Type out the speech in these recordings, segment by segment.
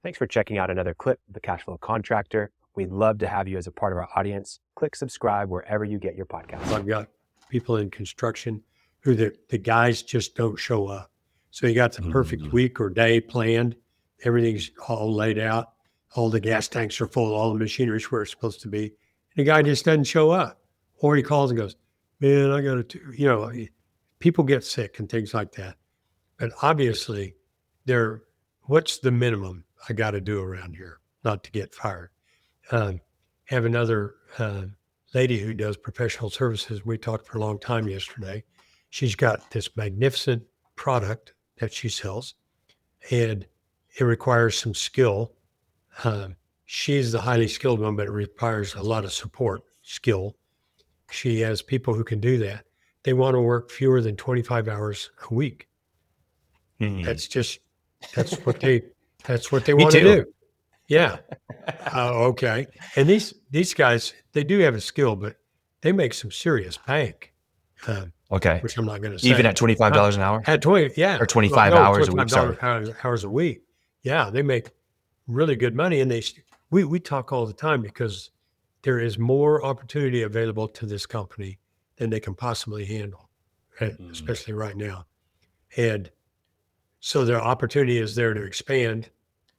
Thanks for checking out another clip of the Cashflow Contractor. We'd love to have you as a part of our audience. Click subscribe wherever you get your podcasts. I've got people in construction who the guys just don't show up. So you got the perfect week or day planned. Everything's all laid out. All the gas tanks are full. All the machinery's where it's supposed to be. And the guy just doesn't show up. Or he calls and goes, man, I got to, people get sick and things like that. But obviously, what's the minimum I got to do around here not to get fired? Have another lady who does professional services. We talked for a long time yesterday. She's got this magnificent product that she sells, and it requires some skill. She's the highly skilled one, but it requires a lot of support skill. She has people who can do that. They want to work fewer than 25 hours a week. That's what they want to do. Yeah. Okay. And these guys, they do have a skill, but they make some serious bank. Okay. Which I'm not going to say. Even at $25 an hour? At 20, yeah. Or 25 hours a week, sorry. Hours a week. Yeah, they make really good money. And we talk all the time because there is more opportunity available to this company than they can possibly handle, especially right now. And so their opportunity is there to expand,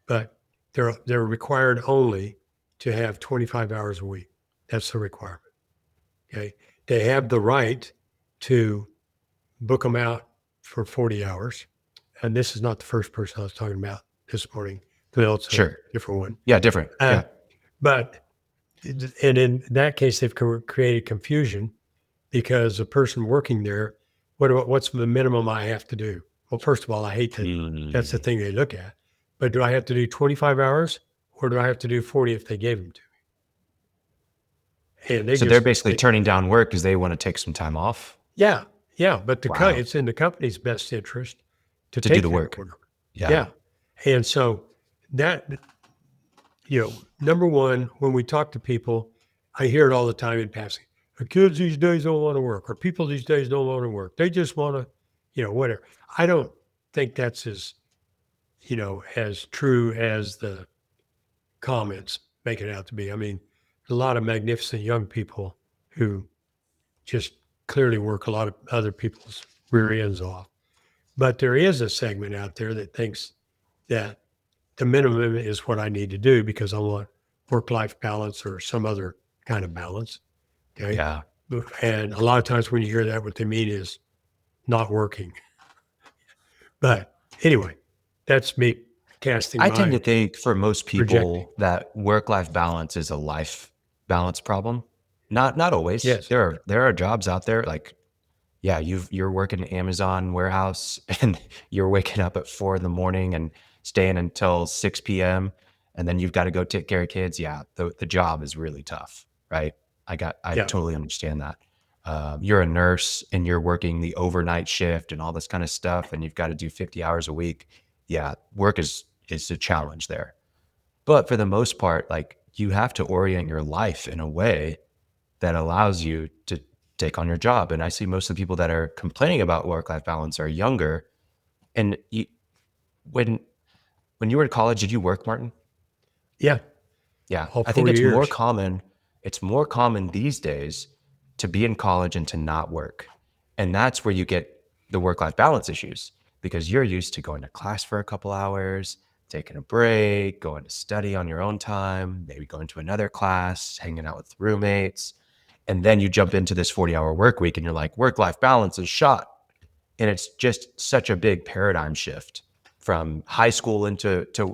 but they're required only to have 25 hours a week. That's the requirement. Okay. They have the right to book them out for 40 hours. And this is not the first person I was talking about this morning. It's a different one. Yeah, different. But, and in that case, they've created confusion because the person working there, what's the minimum I have to do? Well, first of all, I hate that. That's the thing they look at. But do I have to do 25 hours or do I have to do 40 if they gave them to me? And they're basically turning down work because they want to take some time off. Yeah. Yeah. But it's in the company's best interest to take do the work. Yeah. And so that, number one, when we talk to people, I hear it all the time in passing. The kids these days don't want to work, or people these days don't want to work. They just want to, whatever. I don't think that's as true as the comments make it out to be. I mean, a lot of magnificent young people who just clearly work a lot of other people's rear ends off. But there is a segment out there that thinks that the minimum is what I need to do because I want work-life balance or some other kind of balance. Okay. Yeah. And a lot of times when you hear that, what they mean is not working. But anyway, that's me casting. I tend to think for most people that work-life balance is a life balance problem. Not always. Yes. There are jobs out there like, you're working an Amazon warehouse and you're waking up at 4 a.m. and staying until 6 p.m. and then you've got to go take care of kids. Yeah, the job is really tough, right? I totally understand that. You're a nurse and you're working the overnight shift and all this kind of stuff, and you've got to do 50 hours a week. Yeah, work is a challenge there. But for the most part, like you have to orient your life in a way that allows you to take on your job. And I see most of the people that are complaining about work-life balance are younger. And when you were in college, did you work, Martin? Yeah. Yeah. All I think 4 it's years. more common. It's more common these days to be in college and to not work. And that's where you get the work-life balance issues because you're used to going to class for a couple hours, taking a break, going to study on your own time, maybe going to another class, hanging out with roommates. And then you jump into this 40-hour work week and you're like, work-life balance is shot. And it's just such a big paradigm shift from high school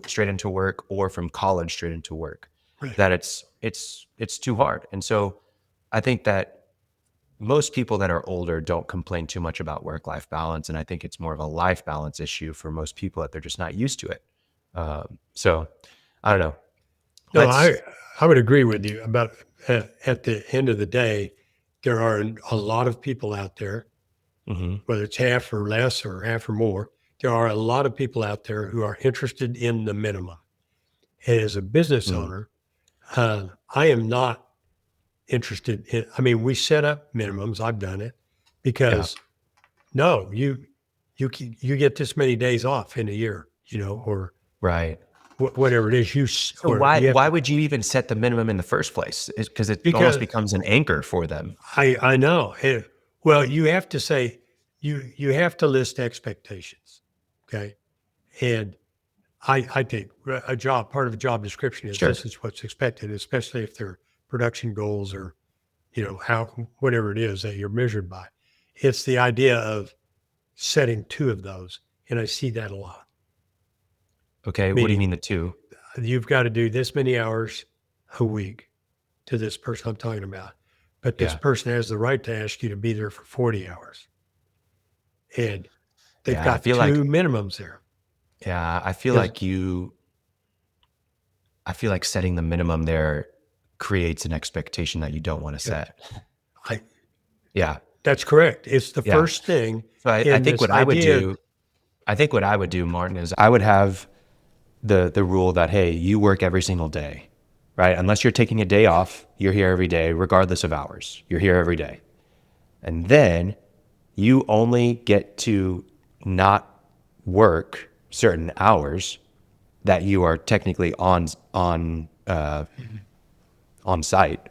straight into work or from college straight into work, right, that it's too hard. And so I think that most people that are older don't complain too much about work-life balance. And I think it's more of a life balance issue for most people that they're just not used to it. So I don't know. No, I would agree with you about at the end of the day, there are a lot of people out there, whether it's half or less or half or more, there are a lot of people out there who are interested in the minimum. And as a business owner, I am not interested in, we set up minimums. I've done it because you get this many days off in a year, or right. whatever it is, So why would you even set the minimum in the first place? Because it almost becomes an anchor for them. I know. Well, you have to say, you have to list expectations. Okay. And I think part of a job description is Sure. this is what's expected, especially if they're production goals or, whatever it is that you're measured by. It's the idea of setting two of those. And I see that a lot. Okay. What do you mean the two? You've got to do this many hours a week to this person I'm talking about. But this person has the right to ask you to be there for 40 hours. And they've got two minimums there. Yeah. I feel like setting the minimum there creates an expectation that you don't want to set. That's correct. It's the first thing. So I think what I would do, Martin, is I would have the rule that, hey, you work every single day, right? Unless you're taking a day off, you're here every day, regardless of hours. You're here every day. And then you only get to not work certain hours that you are technically on site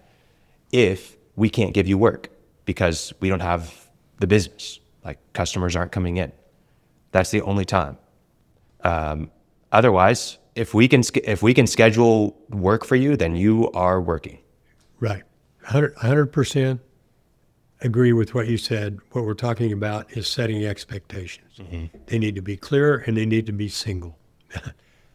if we can't give you work because we don't have the business, like customers aren't coming in. That's the only time. Otherwise, if we can schedule work for you, then you are working. Right. 100% agree with what you said. What we're talking about is setting expectations. Mm-hmm. They need to be clear and they need to be single.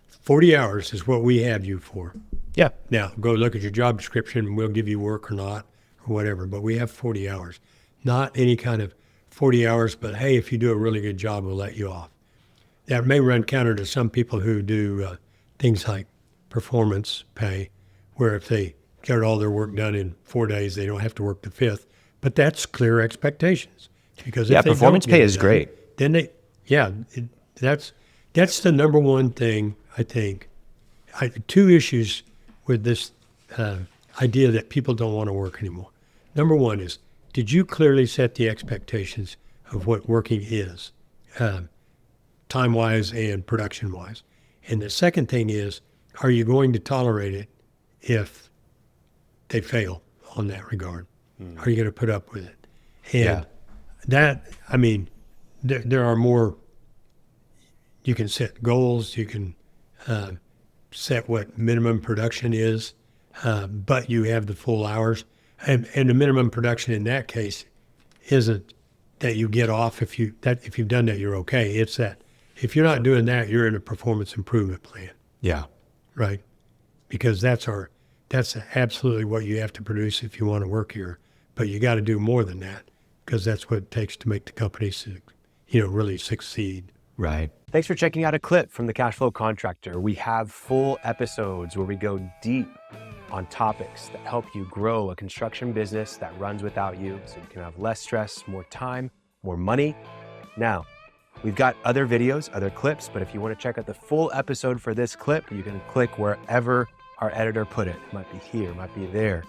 40 hours is what we have you for. Yeah. Now, go look at your job description and we'll give you work or not or whatever, but we have 40 hours. Not any kind of 40 hours, but hey, if you do a really good job, we'll let you off. That may run counter to some people who do things like performance pay, where if they get all their work done in 4 days, they don't have to work the fifth. But that's clear expectations. Because if performance pay is great. Then that's the number one thing, I think. Two issues with this idea that people don't want to work anymore. Number one is, did you clearly set the expectations of what working is, time-wise and production-wise? And the second thing is, are you going to tolerate it if they fail on that regard? Are you going to put up with it? And there are more, you can set goals, you can set what minimum production is, but you have the full hours. And the minimum production in that case isn't that you get off if you've done that, you're okay. It's that if you're not doing that, you're in a performance improvement plan. Yeah. Right. Because that's absolutely what you have to produce if you want to work here. But you got to do more than that because that's what it takes to make the company, really succeed. Right. Thanks for checking out a clip from the Cashflow Contractor. We have full episodes where we go deep on topics that help you grow a construction business that runs without you so you can have less stress, more time, more money. Now, we've got other videos, other clips, but if you want to check out the full episode for this clip, you can click wherever our editor put it. It might be here, it might be there,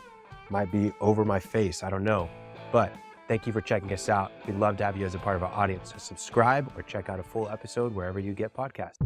it might be over my face, I don't know. But thank you for checking us out. We'd love to have you as a part of our audience. So subscribe or check out a full episode wherever you get podcasts.